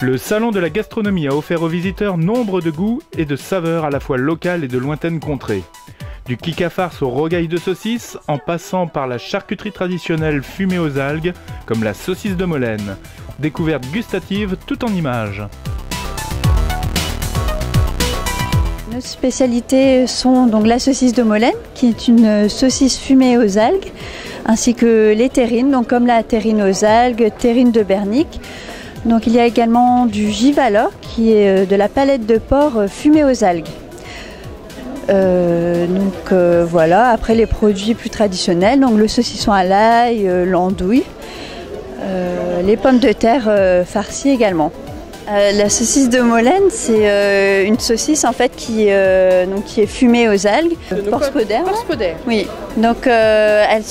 Le salon de la gastronomie a offert aux visiteurs nombre de goûts et de saveurs à la fois locales et de lointaines contrées. Du kika-farce au rogaille de saucisse, en passant par la charcuterie traditionnelle fumée aux algues, comme la saucisse de Molène. Découverte gustative tout en images. Nos spécialités sont donc la saucisse de Molène, qui est une saucisse fumée aux algues, ainsi que les terrines, donc comme la terrine aux algues, terrine de Bernic. Donc il y a également du givala, qui est de la palette de porc fumée aux algues. Voilà, après les produits plus traditionnels, donc le saucisson à l'ail, l'andouille, les pommes de terre farcies également. La saucisse de Molène, c'est une saucisse en fait qui est fumée aux algues. Porspoder. Oui. Donc elles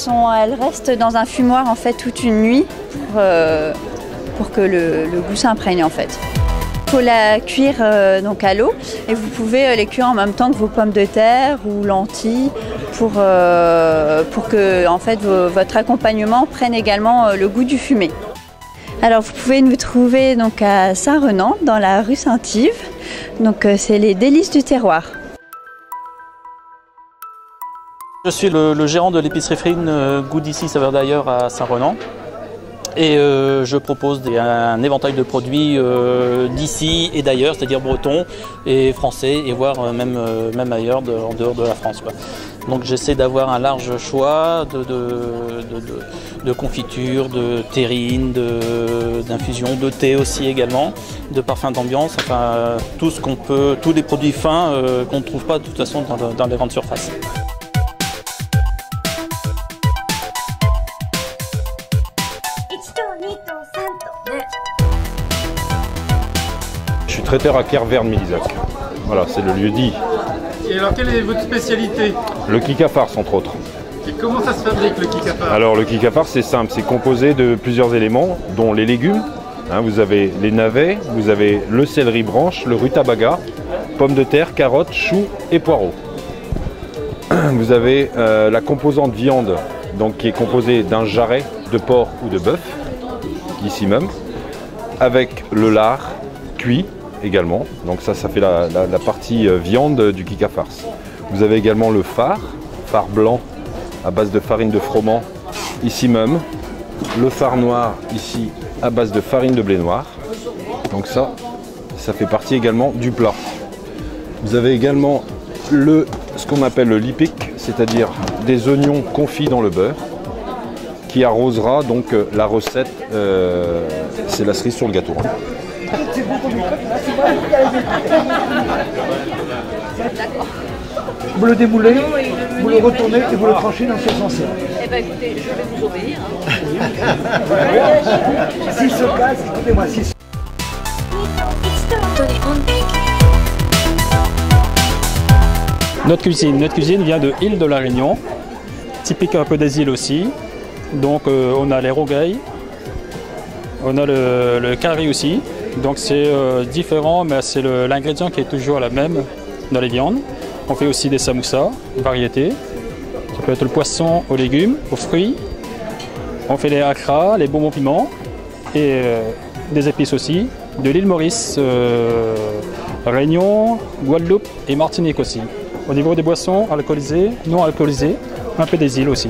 restent dans un fumoir en fait toute une nuit pour que le goût s'imprègne en fait. Il faut la cuire donc à l'eau et vous pouvez les cuire en même temps que vos pommes de terre ou lentilles pour que en fait votre accompagnement prenne également le goût du fumé. Alors vous pouvez nous trouver donc à Saint-Renan dans la rue Saint-Yves. Donc c'est les délices du terroir. Je suis le gérant de l'épicerie Frine Goût d'ici, saveur d'ailleurs à Saint-Renan. Et je propose un éventail de produits d'ici et d'ailleurs, c'est-à-dire bretons et français et voire même ailleurs, en dehors de la France, quoi. Donc j'essaie d'avoir un large choix de confitures, de terrines, d'infusions, de thé aussi également, de parfums d'ambiance, enfin tout ce qu'on peut, tous les produits fins qu'on ne trouve pas de toute façon dans les grandes surfaces. Je suis traiteur à Kerverne-Milizac. Voilà, c'est le lieu dit. Et alors, quelle est votre spécialité? Le kika-farce, entre autres. Et comment ça se fabrique, le kika-farce? Alors, le kika-farce, c'est simple. C'est composé de plusieurs éléments, dont les légumes. Vous avez les navets, vous avez le céleri branche, le rutabaga, pommes de terre, carottes, choux et poireaux. Vous avez la composante viande, donc, qui est composée d'un jarret de porc ou de bœuf, ici même, avec le lard cuit également. Donc ça fait la partie viande du kika-farce. Vous avez également le phare blanc à base de farine de froment, ici même. Le phare noir, ici, à base de farine de blé noir. Donc ça fait partie également du plat. Vous avez également ce qu'on appelle le lipic, c'est-à-dire des oignons confits dans le beurre, qui arrosera donc la recette, c'est la cerise sur le gâteau. Vous le démoulez, vous le retournez et vous le tranchez dans ce sens-là. Eh bien écoutez, je vais vous obéir. Si se casse, écoutez-moi, si. Notre cuisine vient de Île de la Réunion, typique un peu des îles aussi. Donc on a les rogailles, on a le curry aussi. Donc c'est différent, mais c'est l'ingrédient qui est toujours la même dans les viandes. On fait aussi des samoussas, variétés. Ça peut être le poisson aux légumes, aux fruits. On fait les akras, les bonbons piments et des épices aussi. De l'île Maurice, Réunion, Guadeloupe et Martinique aussi. Au niveau des boissons alcoolisées, non alcoolisées, un peu des îles aussi.